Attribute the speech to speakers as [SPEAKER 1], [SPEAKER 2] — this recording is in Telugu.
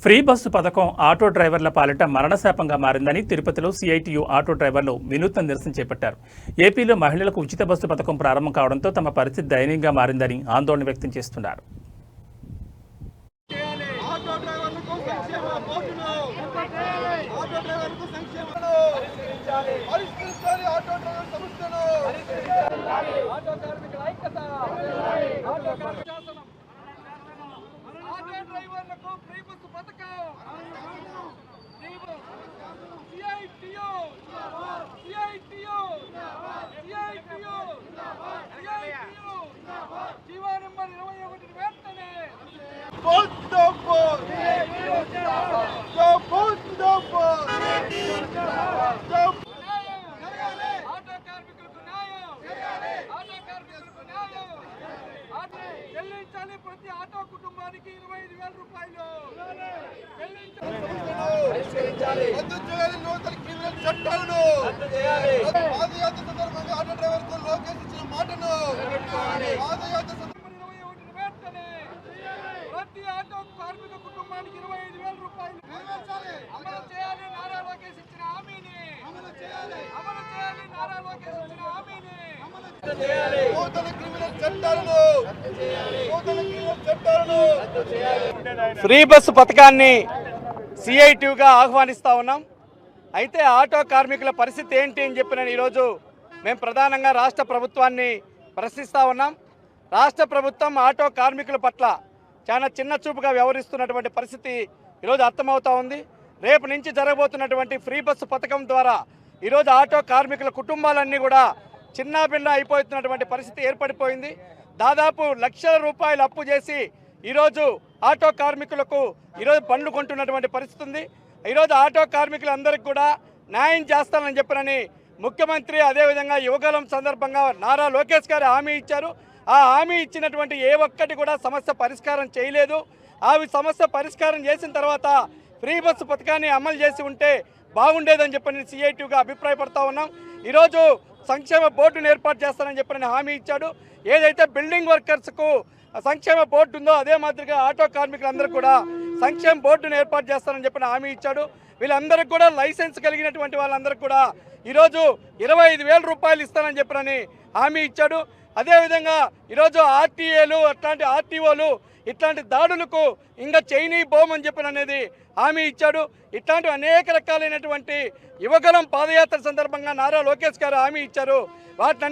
[SPEAKER 1] ఫ్రీ బస్సు పథకం ఆటో డ్రైవర్ల పాలిట మరణశాపంగా మారిందని తిరుపతిలో సిఐటియు ఆటో డ్రైవర్లు వినూత్న నిరసన చేపట్టారు. ఏపీలో మహిళలకు ఉచిత బస్సు పథకం ప్రారంభం కావడంతో తమ పరిస్థితి దయనీయంగా మారిందని ఆందోళన వ్యక్తం చేస్తున్నారు.
[SPEAKER 2] ప్రతి ఆటో కుటుంబానికి 25,000 రూపాయలు రద్దు చేయాలి. నూతన క్రిమినల్ చట్టాలను పాదయాత్ర సందర్భంగా ఆటో డ్రైవర్కు లోకేష్ ఇచ్చిన మాటను పాదయాత్ర 21 వెంటనే ప్రతి ఆటో కార్మిక కుటుంబానికి 25,000 రూపాయలు అమలు చేయాలి. నారా లోకేష్ ఇచ్చిన హామీని అమలు చేయాలి. నారా లోకేష్ ఇచ్చిన హామీని నూతన క్రిమినల్ చట్టాలను
[SPEAKER 3] ఫ్రీ బస్సు పథకాన్ని సిఐటిగా ఆహ్వానిస్తా ఉన్నాం. అయితే ఆటో కార్మికుల పరిస్థితి ఏంటి అని చెప్పిన ఈరోజు మేము ప్రధానంగా రాష్ట్ర ప్రభుత్వాన్ని ప్రశ్నిస్తూ ఉన్నాం. రాష్ట్ర ప్రభుత్వం ఆటో కార్మికుల పట్ల చాలా చిన్న చూపుగా వ్యవహరిస్తున్నటువంటి పరిస్థితి ఈరోజు అర్థమవుతూ ఉంది. రేపు నుంచి జరగబోతున్నటువంటి ఫ్రీ బస్సు పథకం ద్వారా ఈరోజు ఆటో కార్మికుల కుటుంబాలన్నీ కూడా చిన్నాభిన్న అయిపోతున్నటువంటి పరిస్థితి ఏర్పడిపోయింది. దాదాపు లక్షల రూపాయలు అప్పు చేసి ఈరోజు ఆటో కార్మికులకు ఈరోజు బండ్లు కొంటున్నటువంటి పరిస్థితి ఉంది. ఈరోజు ఆటో కార్మికులందరికీ కూడా న్యాయం చేస్తానని చెప్పినని ముఖ్యమంత్రి అదేవిధంగా యువగలం సందర్భంగా నారా లోకేష్ గారు హామీ ఇచ్చారు. ఆ హామీ ఇచ్చినటువంటి ఏ ఒక్కటి కూడా సమస్య పరిష్కారం చేయలేదు. ఆ సమస్య పరిష్కారం చేసిన తర్వాత ఫ్రీ బస్సు పథకాన్ని అమలు చేసి ఉంటే బాగుండేదని చెప్పని సిఐటిగా అభిప్రాయపడతా ఉన్నాం. ఈరోజు సంక్షేమ బోర్డును ఏర్పాటు చేస్తానని చెప్పని హామీ ఇచ్చాడు. ఏదైతే బిల్డింగ్ వర్కర్స్కు సంక్షేమ బోర్డు ఉందో అదే మాదిరిగా ఆటో కార్మికులందరూ కూడా సంక్షేమ బోర్డును ఏర్పాటు చేస్తానని చెప్పిన హామీ ఇచ్చాడు. వీళ్ళందరికీ కూడా లైసెన్స్ కలిగినటువంటి వాళ్ళందరికీ కూడా ఈరోజు 25,000 రూపాయలు ఇస్తానని చెప్పినని హామీ ఇచ్చాడు. అదేవిధంగా ఈరోజు ఆర్టీఏలు అట్లాంటి ఆర్టీఓలు ఇట్లాంటి దాడులకు ఇంకా చైనీ బోమని చెప్పిన అనేది హామీ ఇచ్చాడు. ఇట్లాంటి అనేక రకాలైనటువంటి యువగలం పాదయాత్ర సందర్భంగా నారా లోకేష్ గారు హామీ ఇచ్చారు. వాటిని